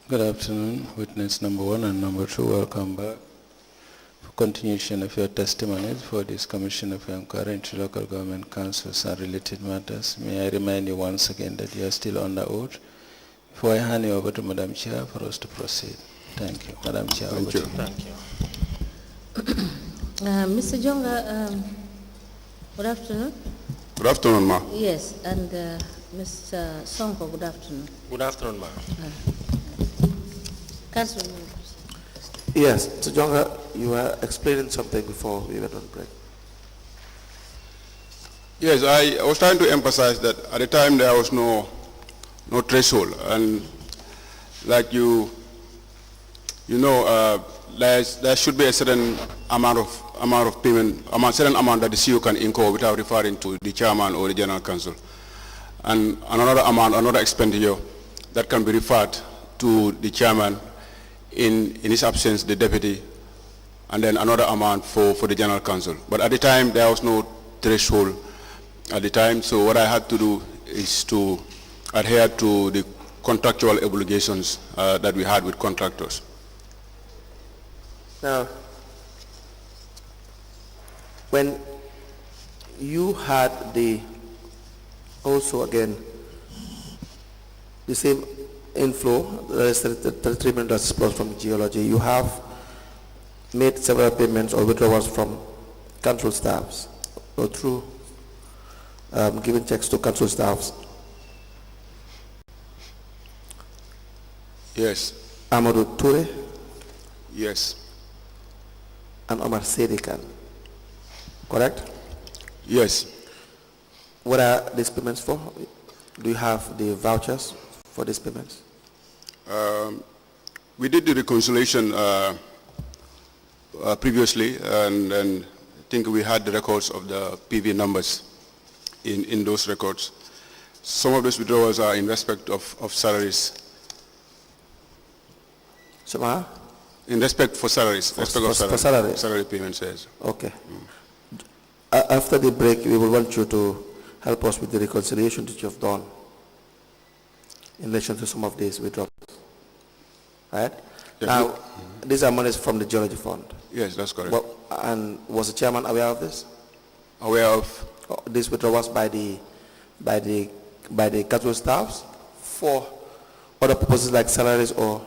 Good afternoon, witness number 1 and number 2. Welcome back. For continuation of your testimonies for this Commission of Inquiry into Local Government Councils and related matters, may I remind you once again that you are still under oath. Before I hand you over to Madam Chair for us to proceed. Thank you. Madam Chair, over to you. Thank you. Mr. Jonga, good afternoon. Good afternoon, ma. Yes, and Mr. Sonko, good afternoon. Good afternoon, ma'am. Councilman. Yes, Mr. Jonga, you were explaining something before we went on break. Yes, I was trying to emphasize that at the time there was no threshold, and like you know, there should be a certain amount of payment, certain amount that the CEO can incur without referring to the chairman or the general counsel, and another amount, another expenditure that can be referred to the chairman. In his absence, the deputy, and then another amount for the general counsel. But at the time, there was no threshold at the time, so what I had to do is to adhere to the contractual obligations that we had with contractors. Now, when you had also again, the same inflow, the $3 million plus from geology, you have made several payments or withdrawals from council staffs or through giving checks to council staffs. Yes. Amadou Toure. Yes. And Omar Sait, correct? Yes. What are these payments for? Do you have the vouchers for these payments? We did the reconciliation previously, and I think we had the records of the PV numbers in those records. Some of those withdrawals are in respect of salaries. Some in respect for salaries. For salaries. Salary payments, yes. Okay. After the break, we will want you to help us with the reconciliation that you have done in relation to some of these withdrawals. Right? Yeah, now, these are monies from the geology fund. Yes, that's correct. Well, and was the chairman aware of this? Aware of? These withdrawals by the council staffs for other purposes like salaries or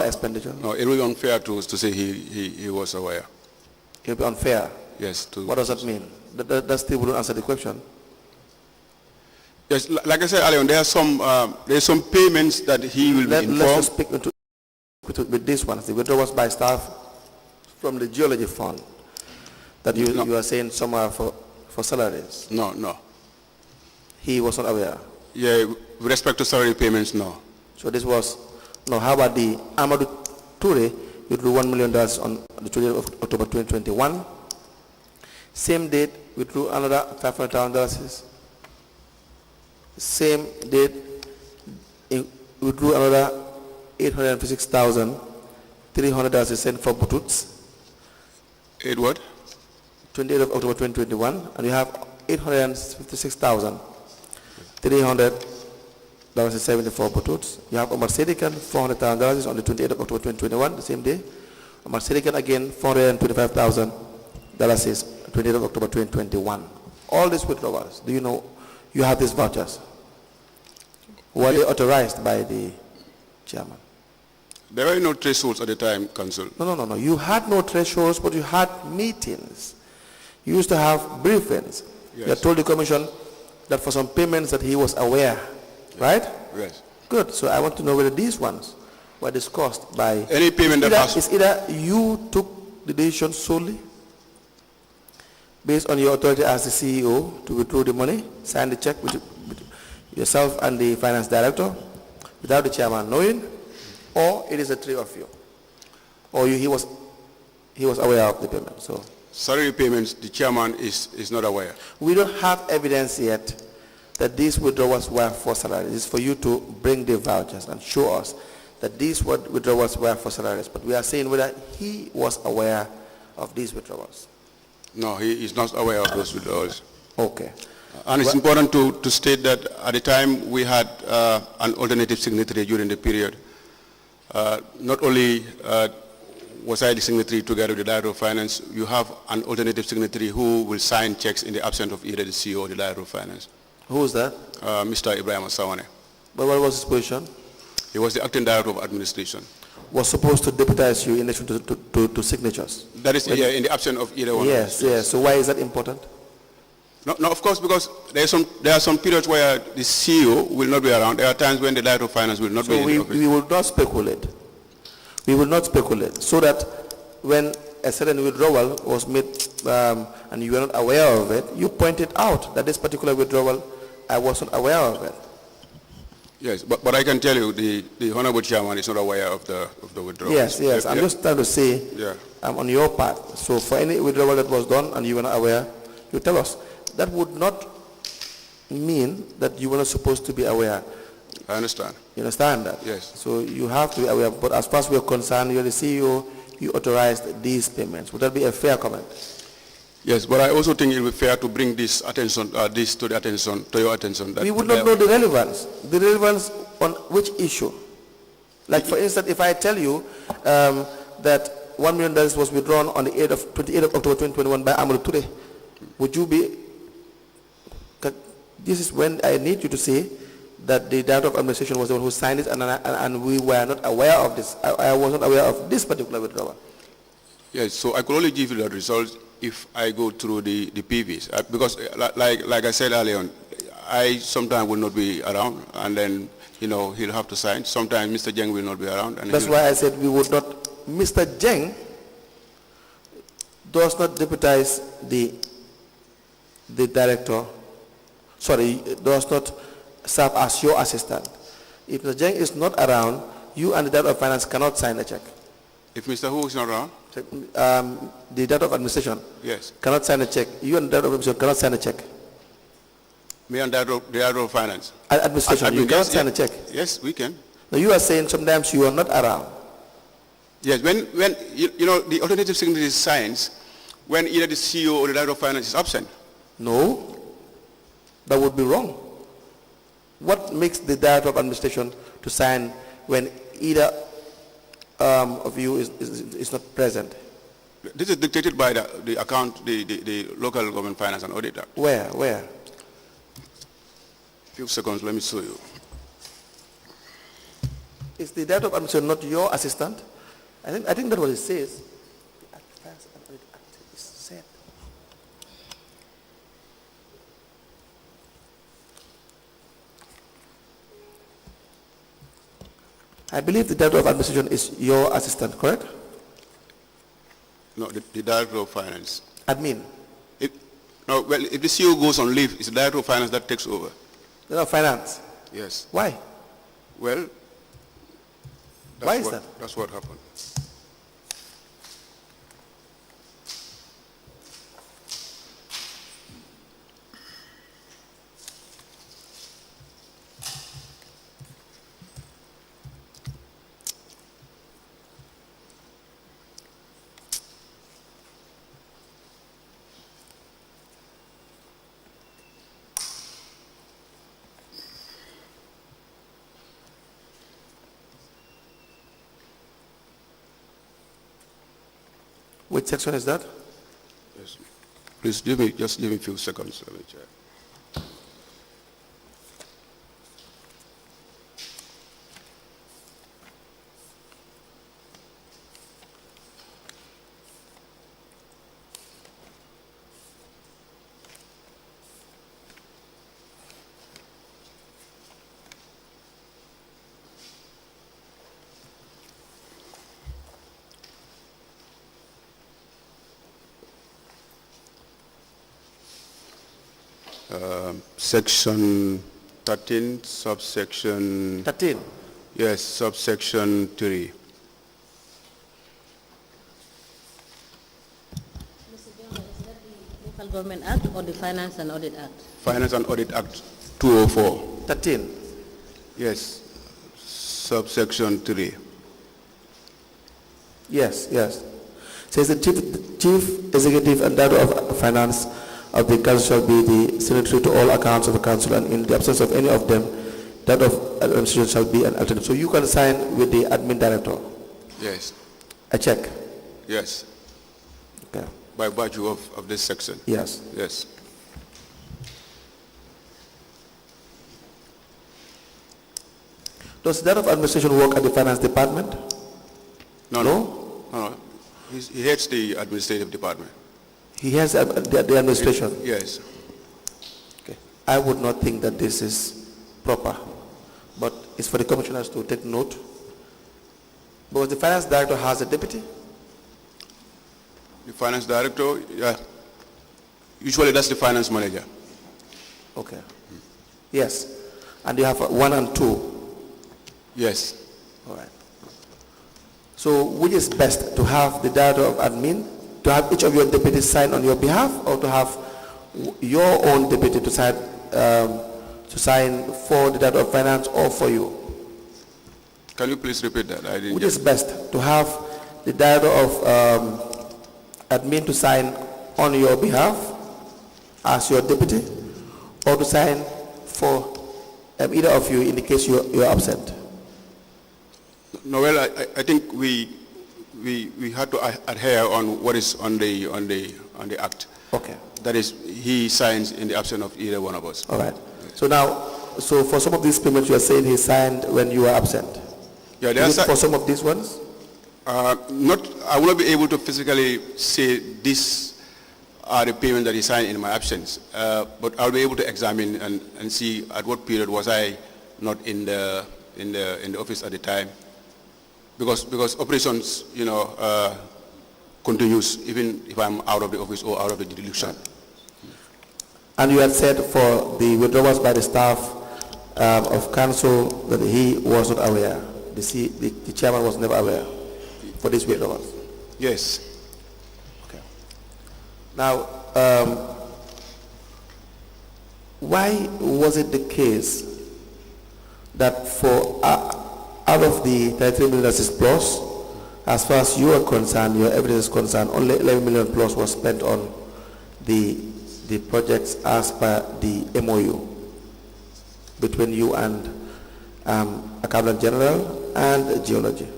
expenditure? No, it would be unfair to say he was aware. It would be unfair? Yes. What does that mean? That still wouldn't answer the question. Yes, like I said earlier, there's some payments that he will be informed. Let's speak with this one. The withdrawals by staff from the geology fund that you are saying some are for salaries. No. He was not aware. Yeah, with respect to salary payments, no. So this was no. How about the Amadou Toure? You drew $1 million on the 20th of October 2021. Same date, we drew another $500,000. Same date, we drew another $856,300 sent for Butut's. 8 what? 28th of October 2021, and you have $856,300 for Butut's. You have Omar Sait $400,000 on the 28th of October 2021, the same day. Omar Sait again $425,000 is 28th of October 2021. All these withdrawals, do you know? You have these vouchers. Were they authorized by the chairman? There were no thresholds at the time, Council. No. You had no thresholds, but you had meetings. You used to have briefings. Yes. You told the commission that for some payments that he was aware, right? Yes. Good. So I want to know whether these ones were discussed by... Any payment that has... It's either you took the decision solely based on your authority as the CEO to withdraw the money, sign the check with yourself and the finance director without the chairman knowing, or it is the three of you, or he was aware of the payment. So salary payments, the chairman is not aware. We don't have evidence yet that these withdrawals were for salaries. It's for you to bring the vouchers and show us that these withdrawals were for salaries. But we are saying whether he was aware of these withdrawals. No, he is not aware of those withdrawals. Okay. And it's important to state that at the time we had an alternative signatory during the period. Not only was I the signatory together with the Director of Finance, you have an alternative signatory who will sign checks in the absence of either the CEO or the Director of Finance. Who was that? Mr. Ibrahim Sawane. But what was his position? He was the acting Director of Administration. Was supposed to deputize you in relation to signatures? That is in the absence of either one. Yes, yes. So why is that important? No, of course, because there are some periods where the CEO will not be around. There are times when the Director of Finance will not be in the office. We will not speculate. We will not speculate. So that when a certain withdrawal was made and you were not aware of it, you pointed out that this particular withdrawal, I wasn't aware of it. Yes, but I can tell you the Honorable Chairman is not aware of the withdrawal. Yes, yes. I'm just trying to say on your part. So for any withdrawal that was done and you were not aware, you tell us. That would not mean that you were not supposed to be aware. I understand. You understand that? Yes. So you have to be aware. But as far as we are concerned, you're the CEO, you authorized these payments. Would that be a fair comment? Yes, but I also think it would be fair to bring this attention, to your attention. That we would not know the relevance. The relevance on which issue? Like for instance, if I tell you that $1 million was withdrawn on the 28th of October 2021 by Amadou Touré, would you be? This is when I need you to say that the Director of Administration was the one who signed it, and we were not aware of this. I was not aware of this particular withdrawal. Yes, so I could only give you the results if I go through the PVs. Because like I said earlier on, I sometimes will not be around, and then, he'll have to sign. Sometimes Mr. Jeng will not be around. And that's why I said we would not. Mr. Jeng does not deputize the director, does not serve as your assistant. If Mr. Jeng is not around, you and the Director of Finance cannot sign a check. If Mr. Who is not around? The Director of Administration yes. cannot sign a check. You and the Director of Administration cannot sign a check. Me and the Director of Finance? Administration, you cannot sign a check. Yes, we can. Now you are saying sometimes you are not around. Yes, when the alternative signatory signs when either the CEO or the Director of Finance is absent. No, that would be wrong. What makes the Director of Administration to sign when either of you is not present? This is dictated by the account, the Local Government Finance and Audit Act. Where? Few seconds, let me show you. Is the Director of Administration not your assistant? I think that's what it says. I believe the Director of Administration is your assistant, correct? No, the Director of Finance. Admin? If the CEO goes on leave, it's the Director of Finance that takes over. Director of Finance? Yes. Why? Well, why is that? That's what happened. Which section is that? Yes. Please give me a few seconds. Let me check. Section 13, subsection... 13? Yes, subsection 3. Mr. Jonga, is that the Local Government Act or the Finance and Audit Act? Finance and Audit Act 204. 13? Yes, subsection 3. Yes. Says the Chief Executive and Director of Finance of the council shall be the signatory to all accounts of the council, and in the absence of any of them, that of administration shall be an alternate. So you can sign with the admin director. Yes. A check. Yes. Okay. By virtue of this section. Yes. Yes. Does that of administration work at the finance department? No. He heads the administrative department. He has the administration? Yes. Okay. I would not think that this is proper, but it's for the commissioners to take note. Because the finance director has a deputy? The finance director, yeah. Usually that's the finance manager. Okay. Yes. And you have 1 and 2? Yes. All right. So which is best, to have the director of admin, to have each of your deputies sign on your behalf, or to have your own deputy to sign for the director of finance or for you? Can you please repeat that? I didn't. Which is best, to have the director of admin to sign on your behalf as your deputy, or to sign for either of you in the case you're absent? No, well, I think we had to adhere on what is on the act. Okay. That is, he signs in the absence of either one of us. All right. So now, so for some of these payments, you are saying he signed when you were absent. Yeah, there is it for some of these ones? I will not be able to physically say these are the payments that he signed in my absence, but I'll be able to examine and see at what period was I not in the office at the time. Because operations, continues even if I'm out of the office or out of the deduction. And you had said for the withdrawals by the staff of council that he was not aware. The chairman was never aware for these withdrawals. Yes. Okay. Now, why was it the case that for out of the 33 million that is plus, as far as you are concerned, your evidence is concerned, only 11 million plus was spent on the projects as per the MOU between you and Accountant General and Geology?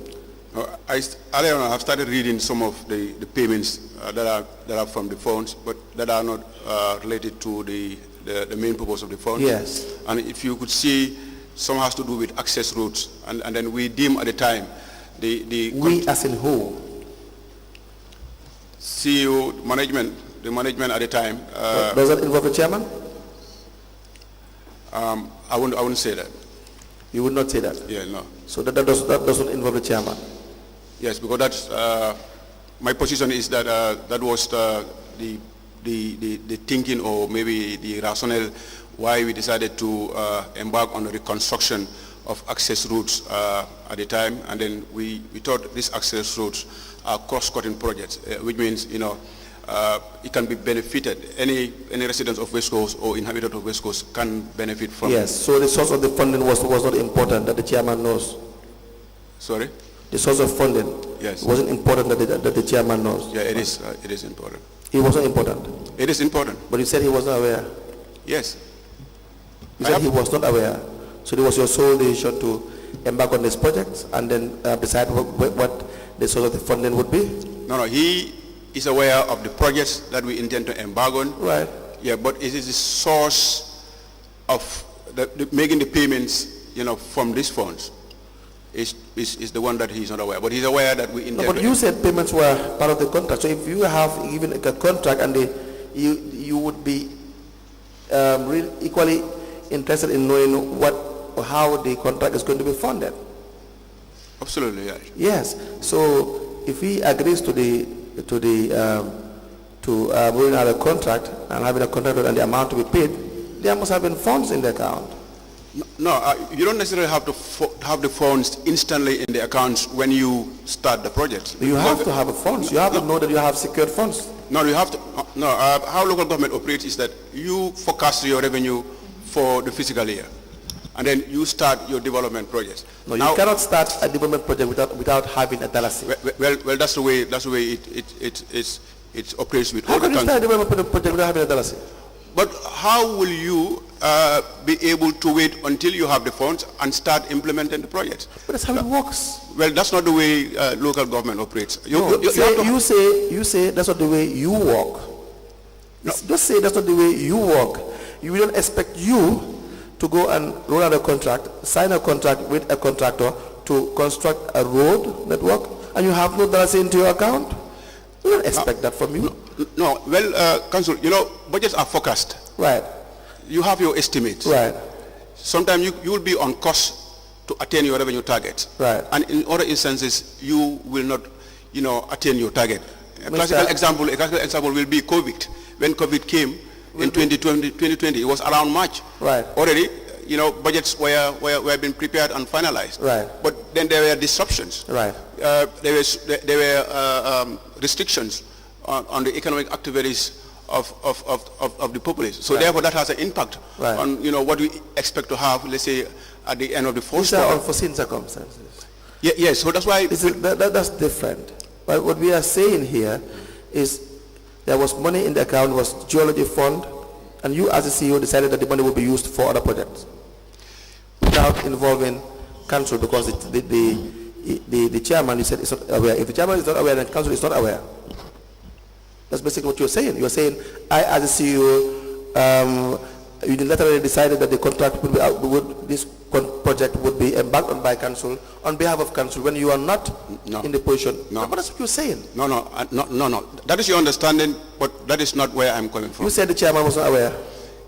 Earlier on, I've started reading some of the payments that are from the funds, but that are not related to the main purpose of the funds. Yes. And if you could see, some has to do with access routes, and then we deem at the time we as in who? CEO, the management at the time. Does that involve the chairman? I wouldn't say that. You would not say that? Yeah, no. So that doesn't involve the chairman? Yes, because that's my position is that that was the thinking, or maybe the rationale why we decided to embark on the reconstruction of access routes at the time, and then we thought these access routes are cross-cutting projects, which means it can be benefited. Any resident of West Coast or inhabitant of West Coast can benefit from. Yes. So the source of the funding was not important that the chairman knows. Sorry. The source of funding. Yes. Wasn't important that the chairman knows. Yeah, it is. It is important. It wasn't important. It is important. But you said he was not aware. Yes. You said he was not aware. So it was your sole decision to embark on this project and then decide what the source of the funding would be? No, he is aware of the projects that we intend to embark on. Right. Yeah, but it is the source of making the payments, from these funds is the one that he's not aware. But he's aware that we intend. No, but you said payments were part of the contract. So if you have even a contract and you would be really equally interested in knowing what or how the contract is going to be funded. Absolutely, yeah. Yes. So if he agrees to moving out a contract and having a contract and the amount to be paid, there must have been funds in the account. No, you don't necessarily have to have the funds instantly in the accounts when you start the project. You have to have funds. You have to know that you have secured funds. No, you have to. No, how local government operates is that you forecast your revenue for the fiscal year, and then you start your development projects. No, you cannot start a development project without having a dollar. Well, that's the way it operates with How all the can you council. start a development project without having a dollar? But how will you be able to wait until you have the funds and start implementing the project? But that's how it works. Well, that's not the way local government operates. You say that's not the way you work. No. Just say that's not the way you work. We don't expect you to go and roll out a contract, sign a contract with a contractor to construct a road network, and you have no dollars into your account. We don't expect that from you. No, well, Council, budgets are forecast. Right. You have your estimates. Right. Sometimes you will be on course to attain your revenue targets. Right. And in other instances, you will not, attain your target. A classical example will be COVID. When COVID came in 2020, it was around March. Right. Already, budgets were being prepared and finalized. Right. But then there were disruptions. Right. There were restrictions on the economic activities of the populace. So therefore that has an impact on what we expect to have, let's say, at the end of the fourth These are unforeseen circumstances. Yes, so that's why that's different. But what we are saying here is there was money in the account, was geology fund, and you as a CEO decided that the money would be used for other projects without involving council, because the chairman, you said, is not aware. If the chairman is not aware, then council is not aware. That's basically what you're saying. You're saying, I as a CEO, unilaterally decided that the contract this project would be embarked on by council on behalf of council when you are not in the position. No. But that's what you're saying. No. That is your understanding, but that is not where I'm coming from. You said the chairman was not aware.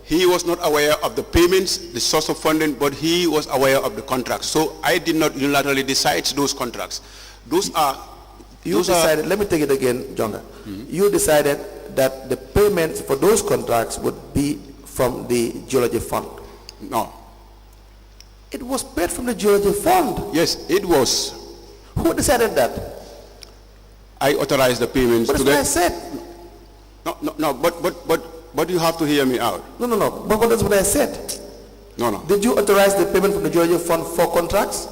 He was not aware of the payments, the source of funding, but he was aware of the contracts. So I did not unilaterally decide those contracts. You decided, let me take it again, Jonga. You decided that the payments for those contracts would be from the geology fund. No. It was paid from the geology fund. Yes, it was. Who decided that? I authorized the payments. But that's what I said. No, but you have to hear me out. No. But that's what I said. No. Did you authorize the payment from the geology fund for contracts?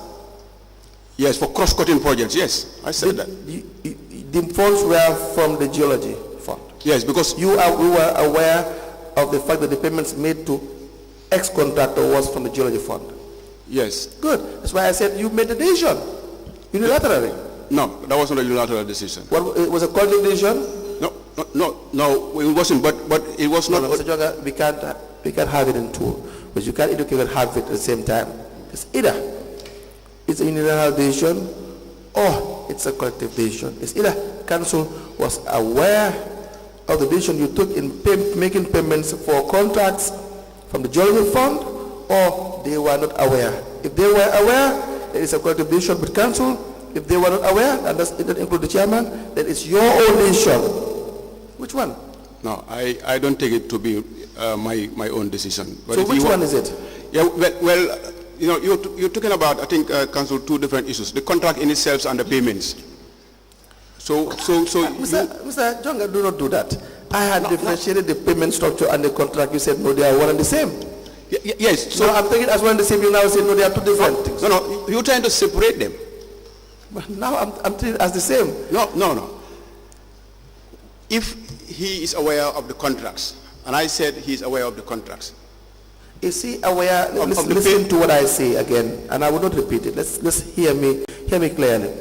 Yes, for cross-cutting projects, yes. I said that. The funds were from the geology fund? Yes, because we were aware of the fact that the payments made to ex-contractor was from the geology fund? Yes. Good. That's why I said you made the decision unilaterally. No, that wasn't a unilateral decision. What, it was a collective decision? No, it wasn't, but it was not. Mr. Jonga, we can't have it in two, because you can't educate and have it at the same time. It's either it's a unilateral decision or it's a collective decision. It's either council was aware of the decision you took in making payments for contracts from the geology fund, or they were not aware. If they were aware, there is a collective decision with council. If they were not aware, and it doesn't include the chairman, then it's your own decision. Which one? No, I don't take it to be my own decision. But so which one is it? Yeah, well, you're talking about, I think, council, two different issues: the contract in itself and the payments. So Mr. Jonga, do not do that. I had differentiated the payment structure and the contract. You said no, they are one and the same. Yes. So I'm taking it as one and the same. You now say no, they are two different things. No, you're trying to separate them. But now I'm treating it as the same. No. If he is aware of the contracts, and I said he is aware of the contracts. Is he aware? Listen to what I say again, and I will not repeat it. Let's hear me clearly.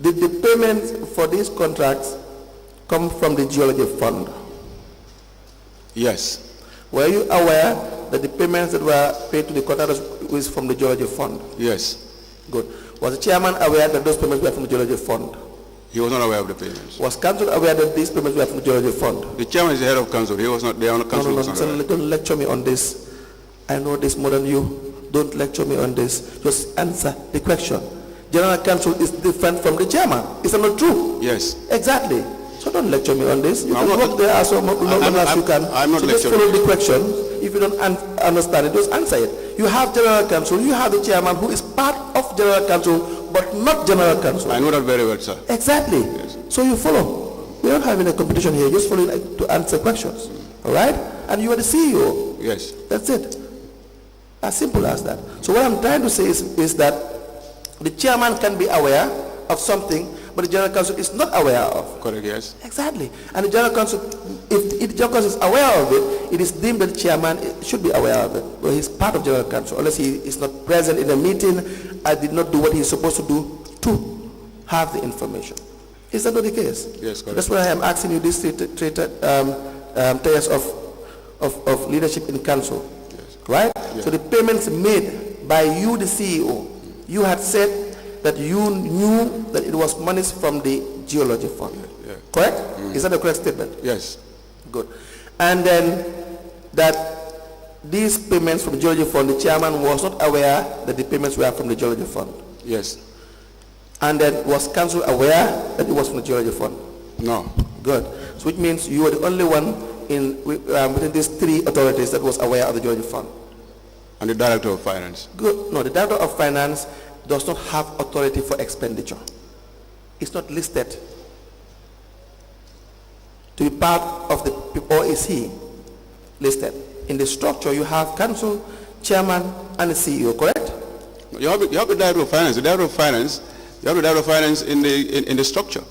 Did the payments for these contracts come from the geology fund? Yes. Were you aware that the payments that were paid to the contractors was from the geology fund? Yes. Good. Was the chairman aware that those payments were from the geology fund? He was not aware of the payments. Was council aware that these payments were from the geology fund? The chairman is the head of council. He was not. The council was not aware. Don't lecture me on this. I know this more than you. Don't lecture me on this. Just answer the question. General counsel is different from the chairman. Is that not true? Yes. Exactly. So don't lecture me on this. You can work there as long as you can. I'm not so lecturing. just follow the question. If you don't understand it, just answer it. You have general counsel. You have the chairman who is part of general counsel, but not general counsel. I know that very well, sir. Exactly. Yes. So you follow. We're not having a competition here. Just follow to answer questions. All right? And you are the CEO. Yes. That's it. As simple as that. So what I'm trying to say is that the chairman can be aware of something, but but the General Council is not aware of. Correct, yes. Exactly. And the General Council, if the General Council is aware of it, it is deemed that the chairman should be aware of it. Well, he's part of General Council, unless he is not present in a meeting and did not do what he's supposed to do to have the information. Is that not the case? Yes, correct. That's why I am asking you these three tiers of leadership in council. Yes. Right? Yes. So the payments made by you, the CEO, you had said that you knew that it was monies from the geology fund. Yeah. Correct? Is that a correct statement? Yes. Good. And then that these payments from the geology fund, the chairman was not aware that the payments were from the geology fund. Yes. And then was council aware that it was from the geology fund? No. Good. So which means you were the only one within these three authorities that was aware of the geology fund. And the Director of Finance. Good. No, the Director of Finance does not have authority for expenditure. It's not listed to be part of the, or is he listed? In the structure, you have council, chairman, and the CEO, correct? You have the Director of Finance. The Director of Finance, you have the Director of Finance in the structure.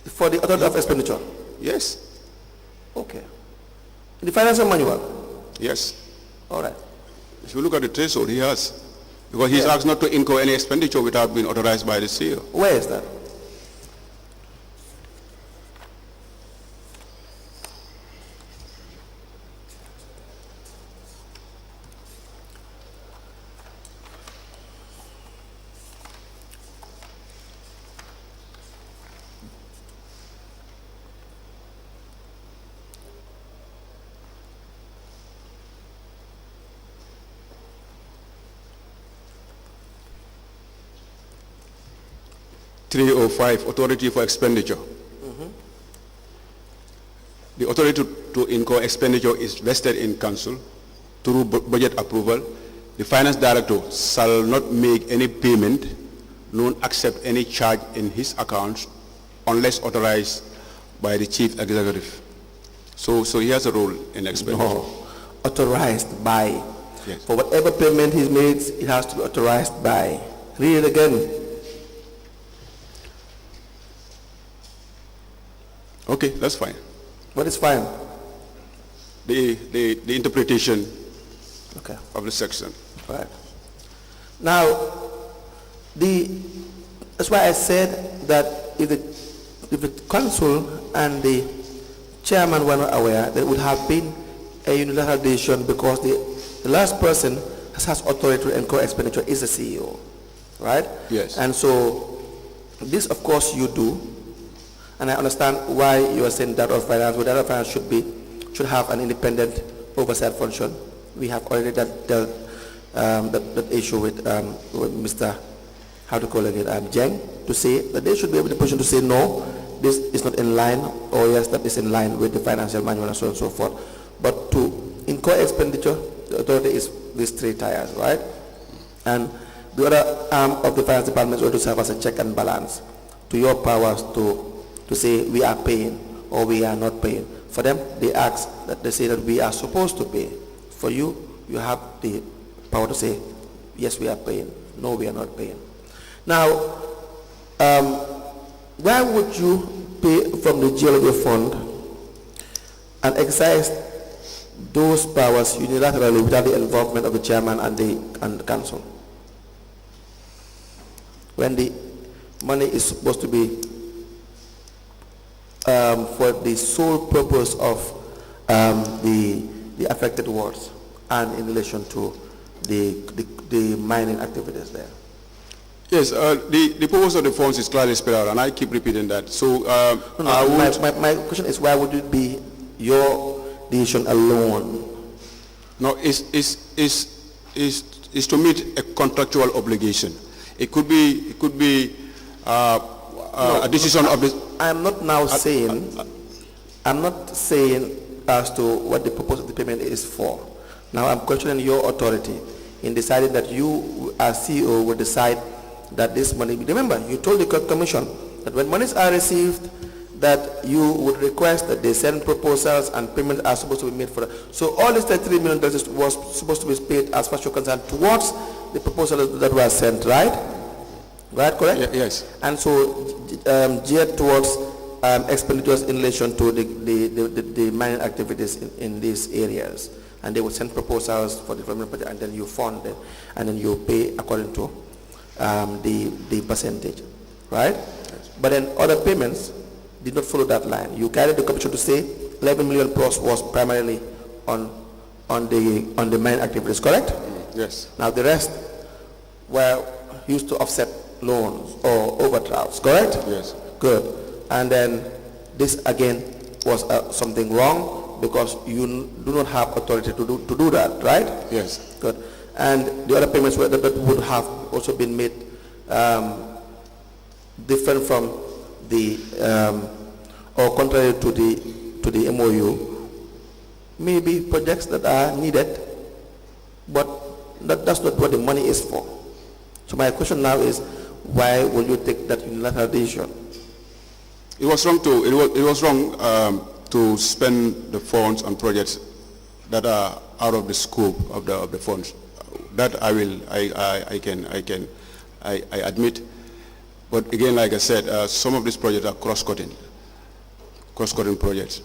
For the authority of expenditure? Yes. Okay. In the financial manual? Yes. All right. If you look at the threshold, he has. Because he's asked not to incur any expenditure without being authorized by the CEO. Where is that? (305) Authority for expenditure. The authority to incur expenditure is vested in council through budget approval. The finance director shall not make any payment nor accept any charge in his accounts unless authorized by the chief executive. So he has a role in expenditure. No. Authorized by. Yes. For whatever payment he makes, it has to be authorized by. Read it again. Okay, that's fine. What is fine? The interpretation Okay. of the section. Right. Now, that's why I said that if the council and the chairman were not aware, there would have been a unilateral decision because the last person that has authority to incur expenditure is the CEO, right? Yes. And so this, of course, you do, and I understand why you are saying that of finance. But that of finance should have an independent oversight function. We have already dealt that issue with Mr. How to call it, Jeng, to say that they should be able in a position to say no, this is not in line, or yes, that is in line with the financial manual and so on and so forth. But to incur expenditure, the authority is these three tiers, right? And the other arm of the finance department is also to serve as a check and balance to your powers to say we are paying or we are not paying. For them, they ask that they say that we are supposed to pay. For you, you have the power to say yes, we are paying, no, we are not paying. Now, why would you pay from the geology fund and exercise those powers unilaterally without the involvement of the chairman and the council, when the money is supposed to be for the sole purpose of the affected wards and in relation to the mining activities there? Yes, the purpose of the funds is clearly spelled out, and I keep repeating that. So my question is, why would it be your decision alone? No, is to meet a contractual obligation. It could be a decision of the. I am not now saying. I'm not saying as to what the purpose of the payment is for. Now I'm questioning your authority in deciding that you, as CEO, will decide that this money. Remember, you told the commission that when monies are received, that you would request that they send proposals and payments are supposed to be made for that. So all this $33 million was supposed to be paid, as far as you're concerned, towards the proposals that were sent, right? Right, correct? Yes. And so geared towards expenditures in relation to the mining activities in these areas. And they would send proposals for the development project, and then you fund it, and then you pay according to the percentage, right? Yes. But then other payments did not follow that line. You carried the commission to say 11 million plus was primarily on the mining activities, correct? Yes. Now the rest were used to offset loans or overdrafts, correct? Yes. Good. And then this again was something wrong because you do not have authority to do that, right? Yes. Good. And the other payments that would have also been made different from the or contrary to the MOU, maybe projects that are needed, but that's not what the money is for. So my question now is, why will you take that unilateral decision? It was wrong to spend the funds on projects that are out of the scope of the funds. That I admit. But again, like I said, some of these projects are cross-cutting projects,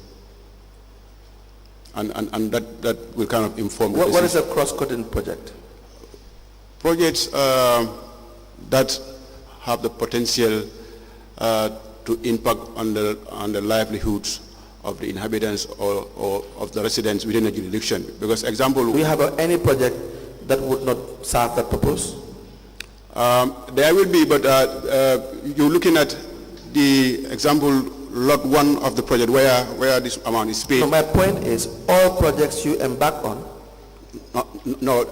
and that will kind of inform. What is a cross-cutting project? Projects that have the potential to impact on the livelihoods of the inhabitants or of the residents within a jurisdiction. Because example, do you have any project that would not serve that purpose? There will be, but you're looking at the example lot 1 of the project where this amount is paid. So my point is, all projects you embark on. No,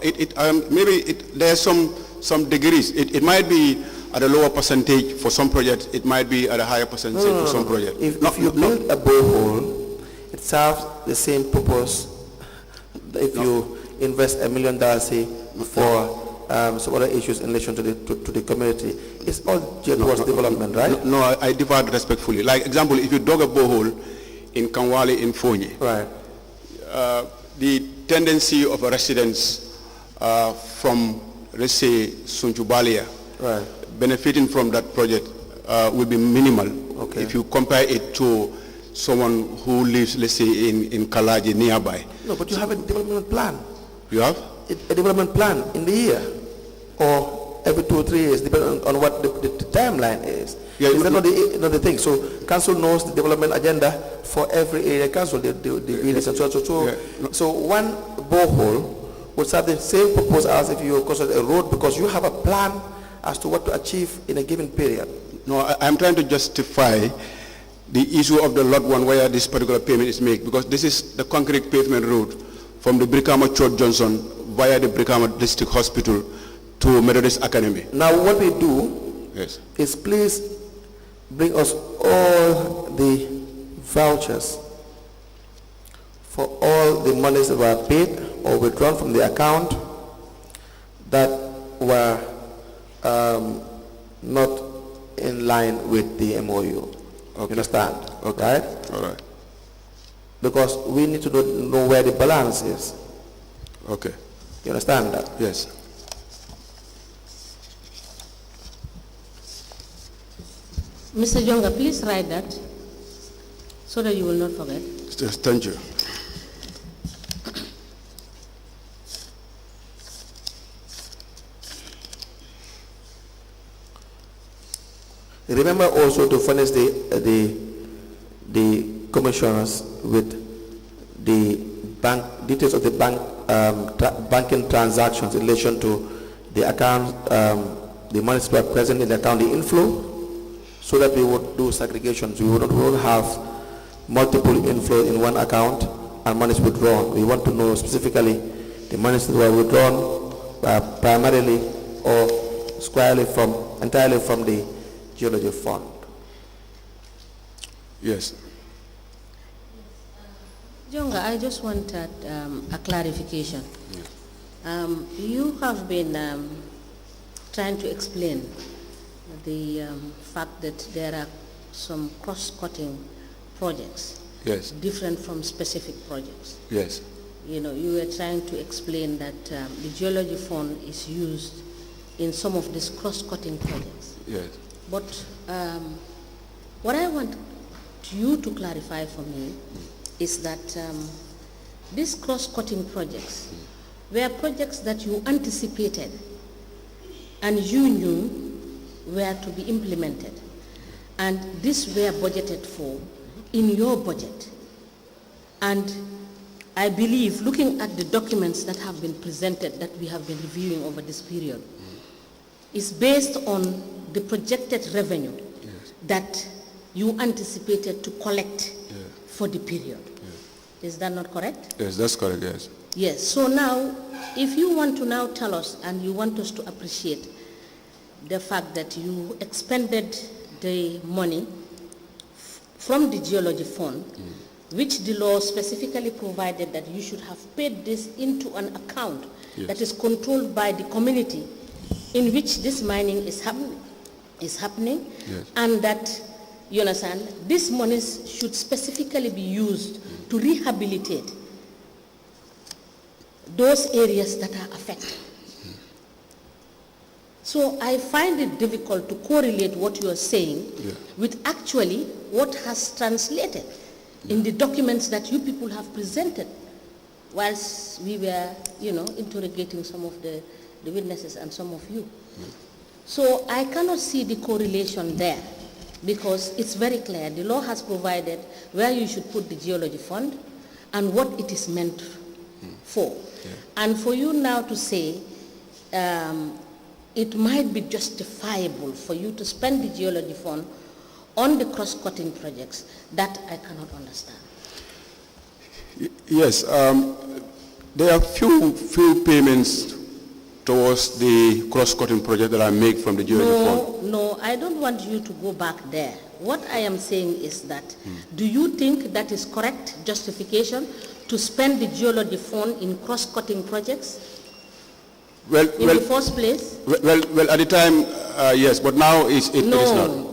maybe there's some degrees. It might be at a lower percentage for some projects. It might be at a higher percentage for some projects. If you build a borehole, it serves the same purpose. If you invest $1 million, say, for some other issues in relation to the community, it's all geared towards development, right? No, I differ respectfully. Like example, if you dug a borehole in Kanwale in Fonyi, right? The tendency of a residents from, let's say, Sunchubalia, right, benefiting from that project will be minimal. Okay. If you compare it to someone who lives, let's say, in Kalaji nearby. No, but you have a development plan. You have? A development plan in the year, or every 2 or 3 years, depending on what the timeline is. Yeah, is that not the thing? So council knows the development agenda for every area council, the village and so. Yeah. So one borehole would serve the same purpose as if you construct a road, because you have a plan as to what to achieve in a given period. No, I'm trying to justify the issue of the lot 1 where this particular payment is made, because this is the concrete pavement road from the Brikama Church Johnson via the Brikama District Hospital to Methodist Academy. Now what we do, yes, is please bring us all the vouchers for all the monies that were paid or withdrawn from the account that were not in line with the MOU. Okay. You understand? Okay. Right? All right. Because we need to know where the balance is. Okay. You understand that? Yes. Mr. Jonga, please write that so that you will not forget. Yes, thank you. Remember also to furnish the commissioners with the bank details of the banking transactions in relation to the account, the monies that were present in the account, the inflow, so that we would do segregations. We would not have multiple inflow in one account and monies withdrawn. We want to know specifically the monies that were withdrawn primarily or entirely from the geology fund. Yes. Jonga, I just wanted a clarification. You have been trying to explain the fact that there are some cross-cutting projects, yes, different from specific projects. Yes. You know, you were trying to explain that the geology fund is used in some of these cross-cutting projects. Yes. But what I want you to clarify for me is that these cross-cutting projects were projects that you anticipated and you knew were to be implemented, and these were budgeted for in your budget. And I believe, looking at the documents that have been presented, that we have been reviewing over this period, is based on the projected revenue that you anticipated to collect for the period. Is that not correct? Yes, that's correct, yes. Yes, so now, if you want to now tell us and you want us to appreciate the fact that you expended the money from the geology fund, which the law specifically provided that you should have paid this into an account that is controlled by the community in which this mining is happening, and that, you understand, these monies should specifically be used to rehabilitate those areas that are affected. So I find it difficult to correlate what you are saying with actually what has translated in the documents that you people have presented whilst we were, interrogating some of the witnesses and some of you. So I cannot see the correlation there, because it's very clear. The law has provided where you should put the geology fund and what it is meant for. And for you now to say it might be justifiable for you to spend the geology fund on the cross-cutting projects, that I cannot understand. Yes, there are few payments towards the cross-cutting project that I make from the geology fund. No, I don't want you to go back there. What I am saying is that, do you think that is correct justification to spend the geology fund in cross-cutting projects? In the first place? Well, at the time, yes, but now it is not.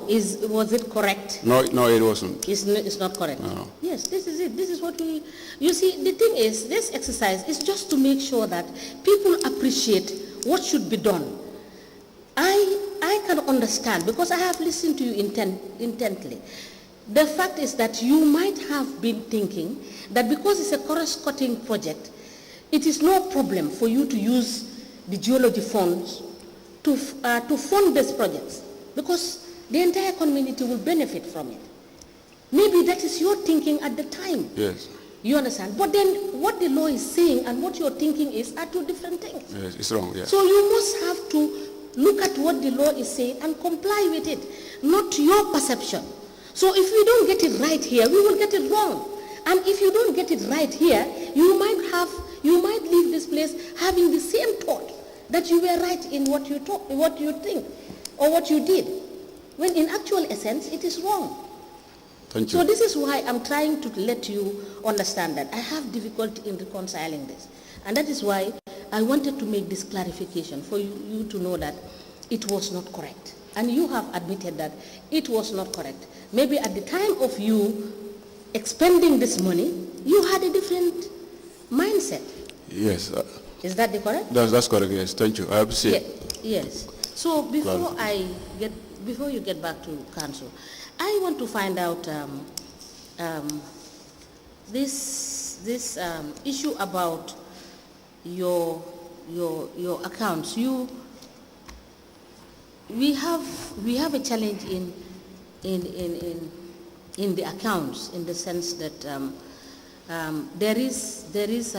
Was it correct? No, it wasn't. It's not correct. No. Yes, this is it. This is what we, you see, the thing is, this exercise is just to make sure that people appreciate what should be done. I can understand, because I have listened to you intently. The fact is that you might have been thinking that because it's a cross-cutting project, it is no problem for you to use the geology funds to fund these projects, because the entire community will benefit from it. Maybe that is your thinking at the time. Yes. You understand? But then what the law is saying and what you're thinking are two different things. Yes, it's wrong, yes. So you must have to look at what the law is saying and comply with it, not your perception. So if we don't get it right here, we will get it wrong. And if you don't get it right here, you might leave this place having the same thought that you were right in what you think, or what you did, when in actual essence, it is wrong. Thank you. So this is why I'm trying to let you understand that I have difficulty in reconciling this. And that is why I wanted to make this clarification for you to know that it was not correct. And you have admitted that it was not correct. Maybe at the time of you expending this money, you had a different mindset. Yes. Is that the correct? That's correct, yes. Thank you. I appreciate it. Yes. So before you get back to council, I want to find out this issue about your accounts. We have a challenge in the accounts, in the sense that there is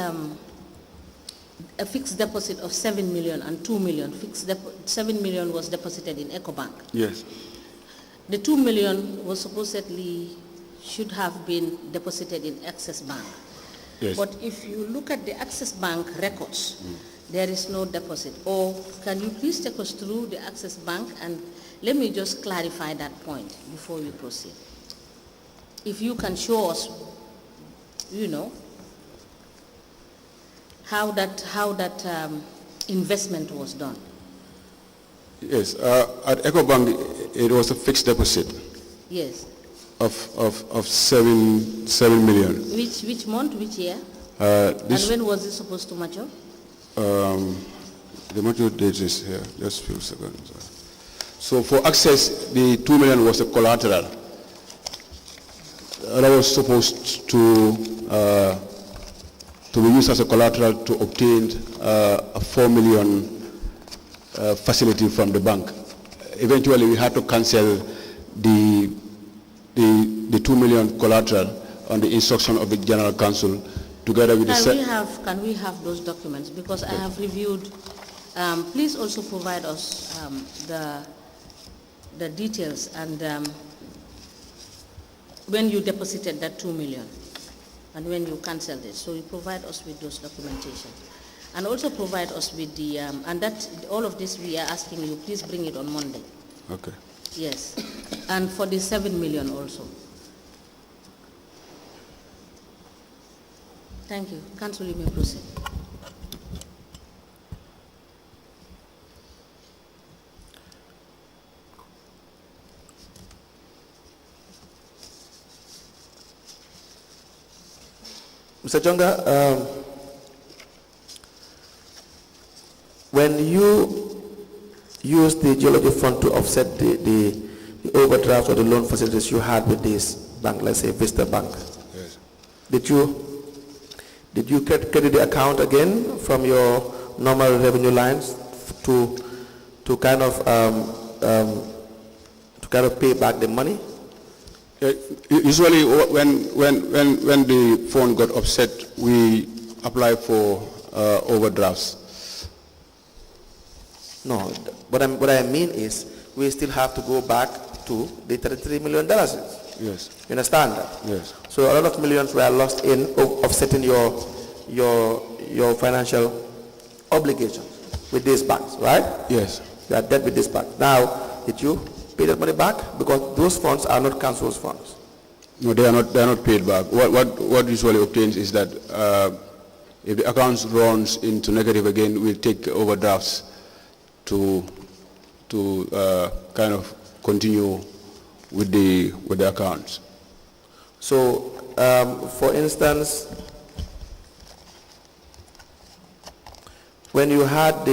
a fixed deposit of 7 million and 2 million. 7 million was deposited in EcoBank. Yes. The 2 million was supposedly should have been deposited in Access Bank. Yes. But if you look at the Access Bank records, there is no deposit. Or can you please take us through the Access Bank, and let me just clarify that point before we proceed. If you can show us, how that investment was done. Yes, at EcoBank, it was a fixed deposit. Yes. Of 7 million. Which month, which year? And when was it supposed to mature? The mature date is here. Just a few seconds. So for access, the 2 million was a collateral. That was supposed to be used as a collateral to obtain a 4 million facility from the bank. Eventually, we had to cancel the 2 million collateral on the instruction of the General Council, together with Can we have those documents? Because I have reviewed. Please also provide us the details and when you deposited that 2 million and when you cancelled it. So you provide us with those documentation. And also provide us with the, and that, all of this we are asking you, please bring it on Monday. Okay. Yes. And for the 7 million also. Thank you. Council, you may proceed. Mr. Jonga, when you use the geology fund to offset the overdraft or the loan facilities you had with this bank, let's say Vista Bank, yes. Did you credit the account again from your normal revenue lines to kind of pay back the money? Usually, when the phone got upset, we apply for overdrafts. No, what I mean is we still have to go back to the $33 million. Yes. You understand that? Yes. So a lot of millions were lost in offsetting your financial obligations with these banks, right? Yes. You are debt with this bank. Now, did you pay that money back? Because those funds are not council's funds. No, they are not paid back. What usually obtains is that if the account runs into negative again, we'll take overdrafts to kind of continue with the accounts. So, for instance, when you had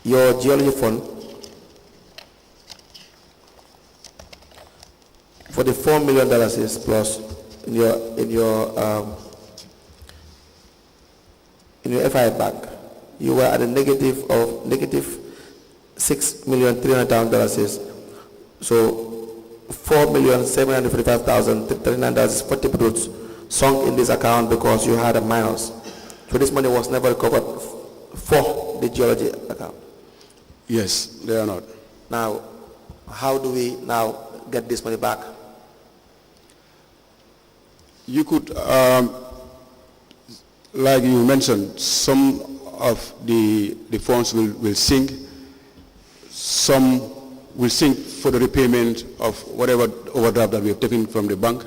your geology fund for the $4 million is plus in your FI bank, you were at a negative $6,300,000. So $4,755,039 sunk in this account because you had a minus. So this money was never recovered for the geology account. Yes, they are not. Now, how do we now get this money back? You could, like you mentioned, some of the funds will sink, some will sink for the repayment of whatever overdraft that we have taken from the bank.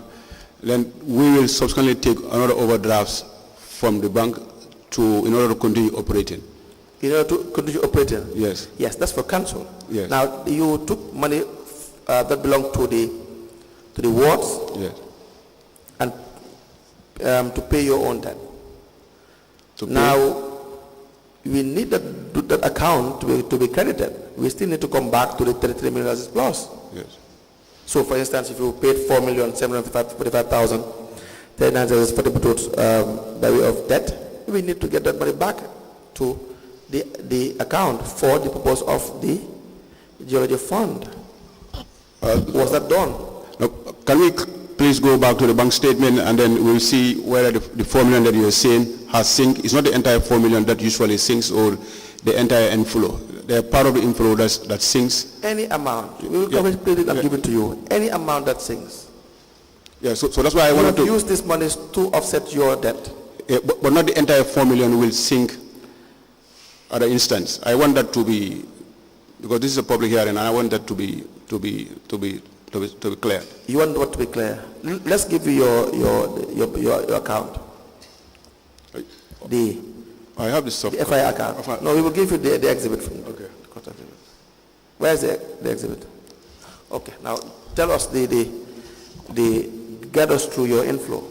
Then we will subsequently take another overdraft from the bank in order to continue operating. In order to continue operating? Yes. Yes, that's for council. Yes. Now, you took money that belonged to the wards. Yes. And to pay your own debt. Now, we need that account to be credited. We still need to come back to the $33 million plus. Yes. So, for instance, if you paid $4,755,039 by way of debt, we need to get that money back to the account for the purpose of the geology fund. Was that done? No, can we please go back to the bank statement and then we'll see whether the 4 million that you're saying has sink. It's not the entire 4 million that usually sinks or the entire inflow. They're part of the inflow that sinks. Any amount. We will give it to you. Any amount that sinks. Yeah, so that's why I wanted to use this money to offset your debt. Yeah, but not the entire 4 million will sink at an instance. I want that to be, because this is a public hearing, and I want that to be clear. You want what to be clear? Let's give you your account. I have the soft the FI account. No, we will give you the exhibit from okay. Where is the exhibit? Okay, now tell us get us through your inflow.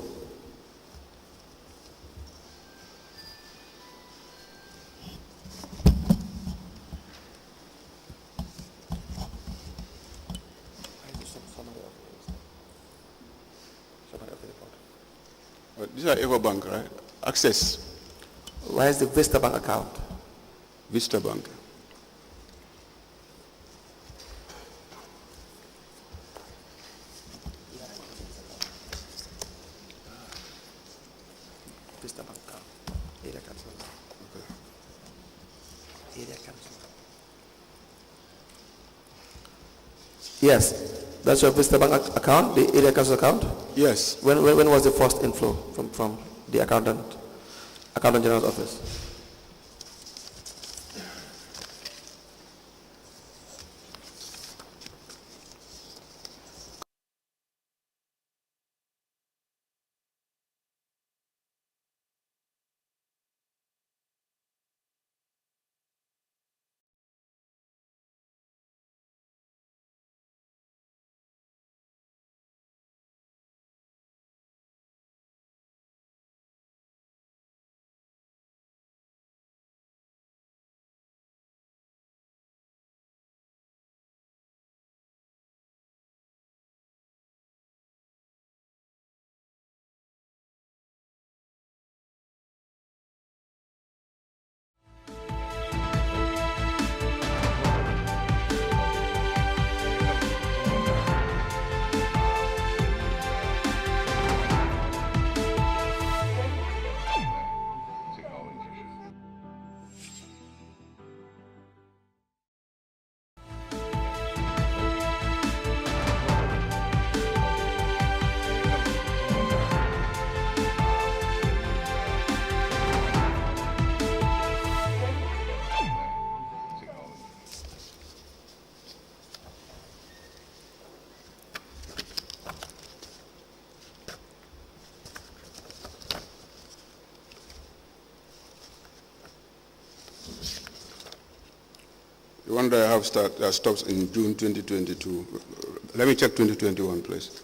These are EcoBank, right? Access, Where is the Vista Bank account? Vista Bank. Vista Bank account. Area council. Area council. Yes, that's your Vista Bank account, the area council account? Yes. When was the first inflow from the accountant general's office? The one that I have stops in June 2022. Let me check 2021, please.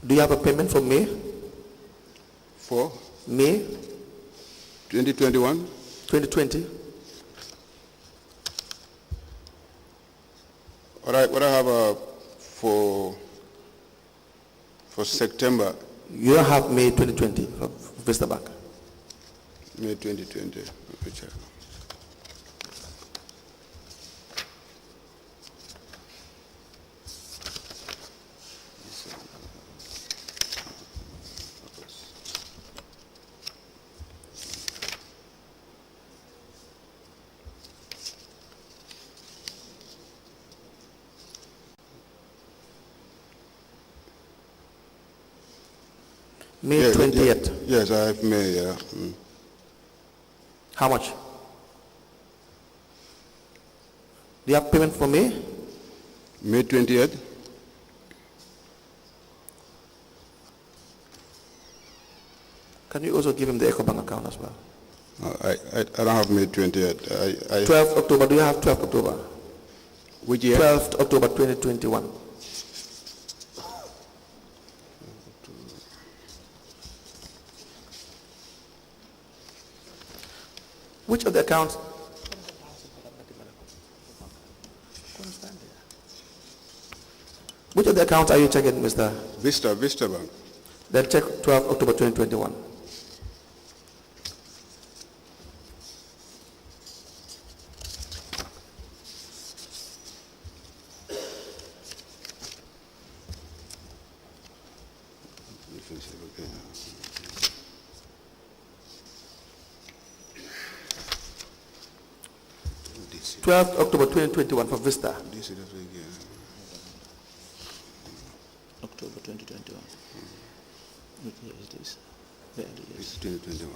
Do you have a payment for May? For May 2021? 2020? All right, what I have for September. You don't have May 2020 for Vista Bank? May 2020. Let me check. May 20th. Yes, I have May, yeah. How much? Do you have payment for May? May 20th? Can you also give him the EcoBank account as well? I don't have May 20th. 12th October, do you have 12th October? Which year? 12th October 2021. Which of the accounts? Which of the accounts are you checking, Mr.? Vista Bank. Then check 12 October 2021. DC. 12 October 2021 for Vista. DC, that's what again. October 2021. What year is this? Where It's 2021.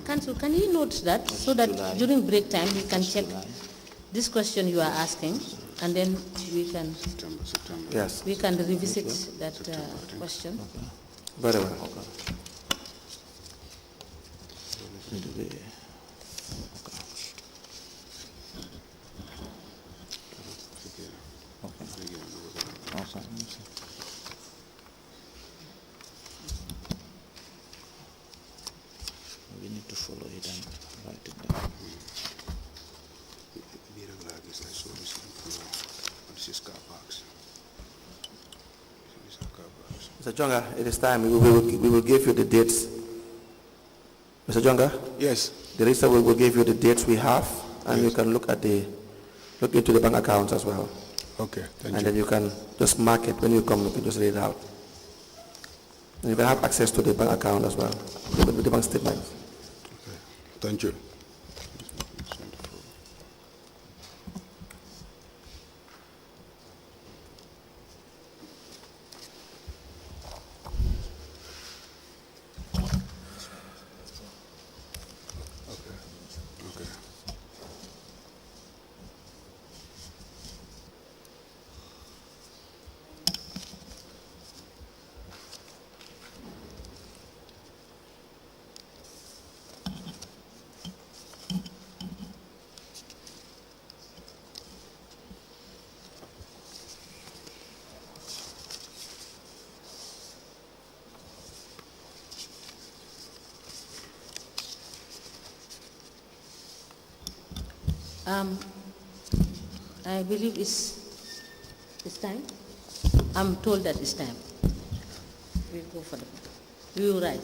Council, can you note that so that July. during break time we can check July. this question you are asking, and then we can September. Yes, revisit that question. Okay. very well. Okay. It will be- okay. Okay. We need to follow it and write it down. This is car parks. These are car parks. Mr. Jonga, it is time. We will give you the dates. Mr. Jonga, Yes. the register will give you the dates we have, and you can look into the bank accounts as well. Okay, thank And you. then you can just mark it when you come. You can just read it out. And you can have access to the bank account as well, with the bank statements. Okay. Thank you. Okay. I believe it's time. I'm told that it's time. We'll go for the. We will write.